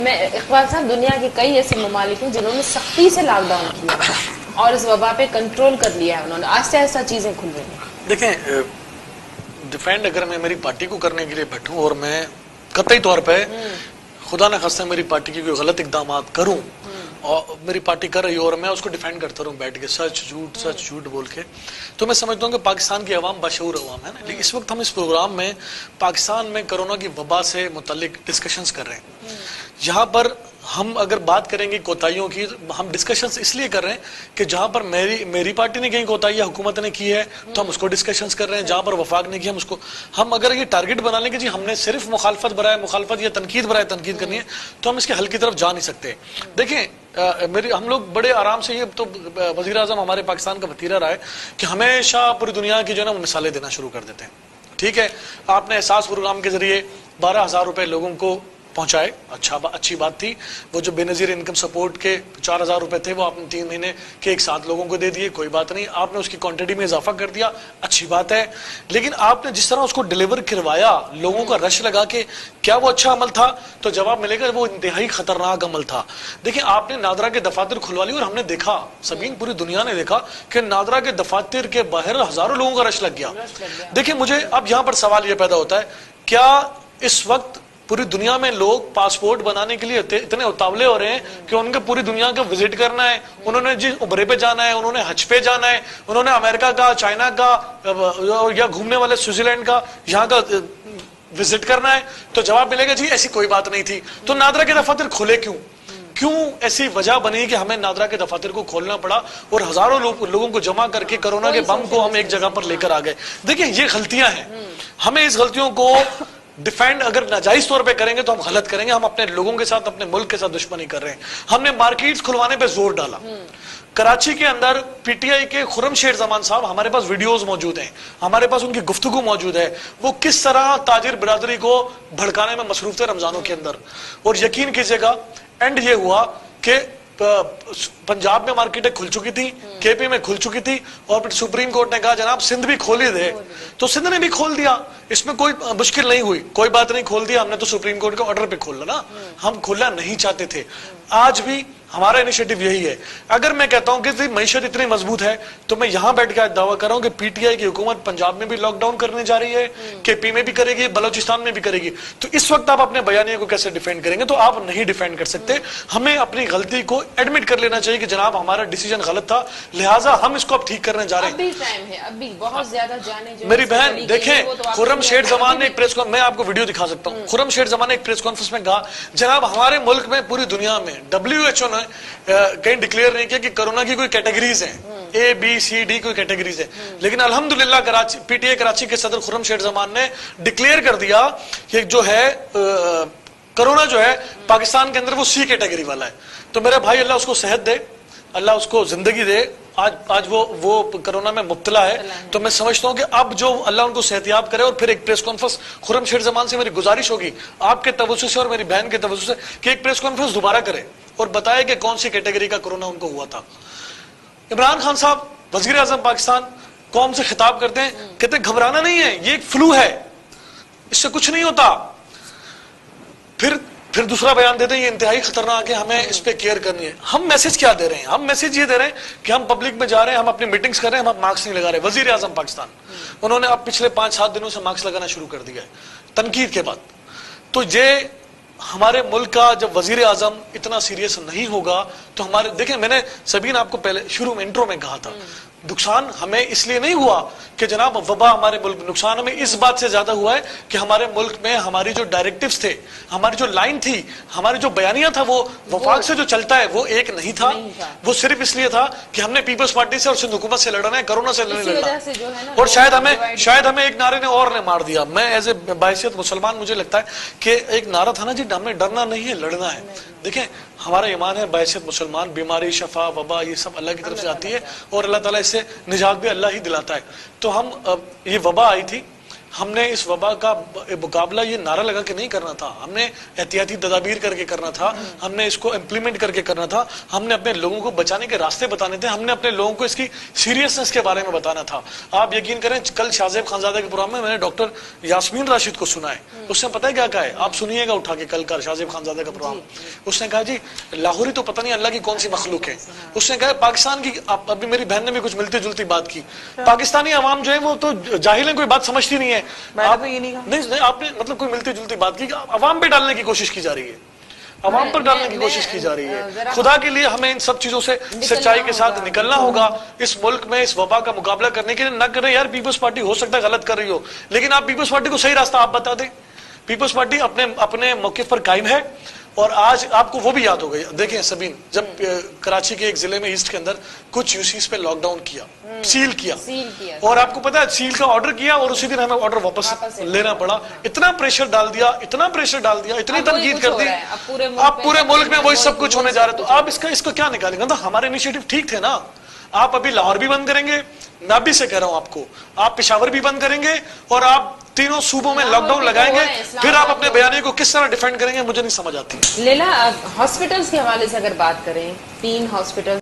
میں اقبال صاحب دنیا کے کئی ایسے ممالک ہیں جنہوں نے سختی سے لاک ڈاؤن کیا اور اس وبا پہ کنٹرول کر لیا ہے، انہوں نے آہستہ آہستہ چیزیں کھل رہی ہیں۔ دیکھیں، ڈیفینڈ اگر میں میری پارٹی کو کرنے کے لیے بیٹھوں اور میں قطعی طور پہ خدا نہ خواستہ میری پارٹی کی کوئی غلط اقدامات کروں اور میری پارٹی کر رہی ہو اور میں اس کو ڈیفینڈ کرتا رہوں بیٹھ کے سچ جھوٹ بول کے، تو میں سمجھتا ہوں کہ پاکستان کی عوام باشعور عوام ہے نا۔ لیکن اس وقت ہم اس پروگرام میں پاکستان میں کرونا کی وبا سے متعلق ڈسکشنز کر رہے ہیں۔ یہاں پر ہم اگر بات کریں گے کوتاہیوں کی، ہم ڈسکشنز اس لیے کر رہے ہیں کہ جہاں پر میری پارٹی نے کہیں کوتاہی حکومت نے کی ہے تو ہم اس کو ڈسکشنز کر رہے ہیں، جہاں پر وفاق نے کی ہم اگر یہ ٹارگٹ بنا لیں کہ جی ہم نے صرف مخالفت برائے مخالفت یا تنقید برائے تنقید کرنی ہے تو ہم اس کے حل کی طرف جا نہیں سکتے۔ دیکھیں، ہم لوگ بڑے آرام سے، یہ تو وزیر اعظم ہمارے پاکستان کا وتیرہ رہا ہے کہ ہمیشہ پوری دنیا کی جو ہے نا وہ مثالیں دینا شروع کر دیتے ہیں۔ ٹھیک ہے، آپ نے احساس پروگرام کے ذریعے 12,000 روپے لوگوں کو پہنچائے، اچھی بات تھی۔ وہ جو بے نظیر انکم سپورٹ کے 4,000 روپے تھے وہ آپ نے 3 مہینے کے ایک ساتھ لوگوں کو دے دیے، کوئی بات نہیں، آپ نے اس کی کوانٹٹی میں اضافہ کر دیا، اچھی بات ہے۔ لیکن آپ نے جس طرح اس کو ڈیلیور کروایا لوگوں کا رش لگا کے، کیا وہ اچھا عمل تھا؟ تو جواب ملے گا وہ انتہائی خطرناک عمل تھا۔ دیکھیں، آپ نے نادرا کے دفاتر کھلوا لی اور ہم نے دیکھا، سبین پوری دنیا نے دیکھا کہ نادرا کے دفاتر کے باہر ہزاروں لوگوں کا رش لگ گیا۔ دیکھیں، مجھے اب یہاں پر سوال یہ پیدا ہوتا ہے، کیا اس وقت پوری دنیا میں لوگ پاسپورٹ بنانے کے لیے اتنے اتاولے ہو رہے ہیں کہ ان کے پوری دنیا کا وزٹ کرنا ہے، انہوں نے جی عمرے پہ جانا ہے، انہوں نے حج پہ جانا ہے، انہوں نے امریکہ کا، چائنا کا یا گھومنے والے سوئٹزرلینڈ کا یہاں کا وزٹ کرنا ہے؟ تو جواب ملے گا جی ایسی کوئی بات نہیں تھی۔ تو نادرا کے دفاتر کھلے کیوں ایسی وجہ بنی کہ ہمیں نادرا کے دفاتر کو کھولنا پڑا اور ہزاروں لوگوں کو جمع کر کے کرونا کے بم کو ہم ایک جگہ پر لے کر آ گئے؟ دیکھیں، یہ غلطیاں ہیں، ہمیں اس غلطیوں کو ڈیفینڈ اگر ناجائز طور پہ کریں گے تو ہم غلط کریں گے، ہم اپنے لوگوں کے ساتھ، اپنے ملک کے ساتھ دشمنی کر رہے ہیں۔ ہم نے مارکیٹس کھلوانے پہ زور ڈالا۔ کراچی کے اندر پی ٹی آئی کے خرم شیر زمان صاحب، ہمارے پاس ویڈیوز موجود ہیں، ہمارے پاس ان کی گفتگو موجود ہے، وہ کس طرح تاجر برادری کو بھڑکانے میں مصروف تھے رمضانوں کے اندر۔ اور یقین کیجئے گا، اینڈ یہ ہوا کہ پنجاب میں مارکیٹیں کھل چکی تھی، کے پی میں کھل چکی تھی، اور پھر سپریم کورٹ نے کہا جناب سندھ بھی کھول ہی دے، تو سندھ نے بھی کھول دیا، اس میں کوئی مشکل نہیں ہوئی، کوئی بات نہیں، کھول دیا ہم نے، تو سپریم کورٹ کے آرڈر پہ کھولا نا، ہم کھولنا نہیں چاہتے تھے۔ آج بھی ہمارا انیشیٹو یہی ہے۔ اگر میں کہتا ہوں کہ معیشت اتنی مضبوط ہے تو میں یہاں بیٹھ کے دعویٰ کر رہا ہوں کہ پی ٹی آئی کی حکومت پنجاب میں بھی لاک ڈاؤن کرنے جا رہی ہے، کے پی میں بھی کرے گی، بلوچستان میں بھی کرے گی۔ تو اس وقت آپ اپنے بیانیے کو کیسے ڈیفینڈ کریں گے؟ تو آپ نہیں ڈیفینڈ کر سکتے۔ ہمیں اپنی غلطی کو ایڈمٹ کر لینا چاہیے کہ جناب ہمارا ڈیسیجن غلط تھا، لہٰذا ہم اس کو اب ٹھیک کرنے جا رہے ہیں۔ ابھی ٹائم ہے، ابھی بہت زیادہ جانے جو میری بہن دیکھیں، خرم شیر زمان نے ایک پریس کانفرنس، میں آپ کو ویڈیو دکھا سکتا ہوں، خرم شیر زمان نے ایک پریس کانفرنس میں کہا جناب ہمارے ملک میں، پوری دنیا میں WHO نے کہیں ڈکلیئر نہیں کیا کہ کرونا کی کوئی کیٹیگریز ہیں، A B C D کوئی کیٹیگریز ہیں، لیکن الحمدللہ پی ٹی آئی کراچی کے صدر خرم شیر زمان نے ڈکلیئر کر دیا کہ جو ہے کرونا جو ہے پاکستان کے اندر وہ C کیٹیگری والا ہے۔ تو میرے بھائی، اللہ اس کو صحت دے، اللہ اس کو زندگی دے، آج وہ کرونا میں مبتلا ہے۔ تو میں سمجھتا ہوں کہ اب جو اللہ ان کو صحتیاب کرے، اور پھر ایک پریس کانفرنس خرم شیر زمان سے میری گزارش ہوگی آپ کے توسط سے اور میری بہن کے توسط سے کہ ایک پریس کانفرنس دوبارہ کرے اور بتائے کہ کون سی کیٹیگری کا کرونا ان کو ہوا تھا۔ عمران خان صاحب وزیر اعظم پاکستان قوم سے خطاب کرتے ہیں، کہتے ہیں گھبرانا نہیں ہے، یہ ایک فلو ہے، اس سے کچھ نہیں ہوتا۔ پھر دوسرا بیان دیتے ہیں یہ انتہائی خطرناک ہے، ہمیں اس پہ کیئر کرنی ہے۔ ہم میسج کیا دے رہے ہیں؟ ہم میسج یہ دے رہے ہیں کہ ہم پبلک میں جا رہے ہیں، ہم اپنی میٹنگز کر رہے ہیں، ہم ماسک نہیں لگا رہے۔ وزیر اعظم پاکستان، انہوں نے اب پچھلے 5-7 دنوں سے ماسک لگانا شروع کر دیا ہے تنقید کے بعد۔ تو یہ ہمارے ملک کا جب وزیر اعظم اتنا سیریس نہیں ہوگا تو ہمارے، دیکھیں میں نے سبین آپ کو پہلے شروع میں انٹرو میں کہا تھا، نقصان ہمیں اس لیے نہیں ہوا کہ جناب وبا ہمارے ملک میں، نقصان ہمیں اس بات سے زیادہ ہوا ہے کہ ہمارے ملک میں ہماری جو ڈائریکٹیوز تھے، ہماری جو لائن تھی، ہماری جو بیانیہ تھا، وہ وفاق سے جو چلتا ہے وہ ایک نہیں تھا۔ وہ صرف اس لیے تھا کہ ہم نے پیپلز پارٹی سے اور سندھ حکومت سے لڑنا ہے، کرونا سے نہیں لڑنا، اور شاید ہمیں ایک نعرے نے اور نے مار دیا۔ میں ایز اے بحیثیت مسلمان مجھے لگتا ہے کہ ایک نعرہ تھا نا جی، ہمیں ڈرنا نہیں ہے، لڑنا ہے۔ دیکھیں ہمارا ایمان ہے بحیثیت مسلمان، بیماری، شفا، وبا یہ سب اللہ کی طرف سے آتی ہے اور اللہ تعالیٰ اس سے نجات بھی اللہ ہی دلاتا ہے۔ تو ہم یہ وبا آئی تھی ہم نے اس وبا کا مقابلہ یہ نعرہ لگا کے نہیں کرنا تھا, ہم نے احتیاطی تدابیر کر کے کرنا تھا, ہم نے اس کو امپلیمنٹ کر کے کرنا تھا, ہم نے اپنے لوگوں کو بچانے کے راستے بتانے تھے, ہم نے اپنے لوگوں کو اس کی سیریسنس کے بارے میں بتانا تھا. آپ یقین کریں کل شاہ زیب خانزادہ کے پروگرام میں نے ڈاکٹر یاسمین راشد کو سنا ہے, اس نے پتہ ہے کیا کہا ہے, آپ سنیے گا اٹھا کے کل کا شاہ زیب خانزادہ کا پروگرام. اس نے کہا جی لاہوری تو پتہ نہیں اللہ کی کون سی مخلوق ہے. اس نے کہا پاکستان کی, ابھی میری بہن نے بھی کچھ ملتی جلتی بات کی, پاکستانی عوام جو ہے وہ تو جاہل ہیں, کوئی بات سمجھتی نہیں ہے. نہیں آپ نے مطلب کوئی ملتی جلتی بات کی, عوام پہ ڈالنے کی کوشش کی جا رہی ہے, عوام پر ڈالنے کی کوشش کی جا رہی ہے. خدا کے لیے ہمیں ان سب چیزوں سے سچائی کے ساتھ نکلنا ہوگا. اس ملک میں اس وبا کا مقابلہ کرنے کے لیے نہ کریں یار, پیپلز پارٹی ہو سکتا ہے غلط کر رہی ہو, لیکن آپ پیپلز پارٹی کو صحیح راستہ آپ بتا دیں. پیپلز پارٹی اپنے موقف پر قائم ہے. اور آج آپ کو وہ بھی یاد ہو گئی, دیکھیں سبین, جب کراچی کے ایک ضلع میں ایسٹ کے اندر کچھ یوسیز پہ لاک ڈاؤن کیا, سیل کیا, اور آپ کو پتا ہے سیل کا آرڈر کیا اور اسی دن ہمیں آرڈر واپس لینا پڑا. اتنا پریشر ڈال دیا, اتنا پریشر ڈال دیا, اتنی تنقید کر دی. اب پورے ملک میں وہی سب کچھ ہونے جا رہا ہے. تو آپ اس کو کیا نکالیں گے؟ ہمارے انیشیٹو ٹھیک تھے نا. آپ ابھی لاہور بھی بند کریں گے, نابی سے کہہ رہا ہوں آپ کو, آپ پشاور بھی بند کریں گے, اور آپ تینوں صوبوں میں لاک ڈاؤن لگائیں گے, پھر آپ اپنے بیانیے کو کس طرح ڈیفینڈ کریں گے, مجھے نہیں سمجھ آتی. لیلا ہاسپٹلز کے حوالے سے اگر بات کریں, 3 ہاسپٹل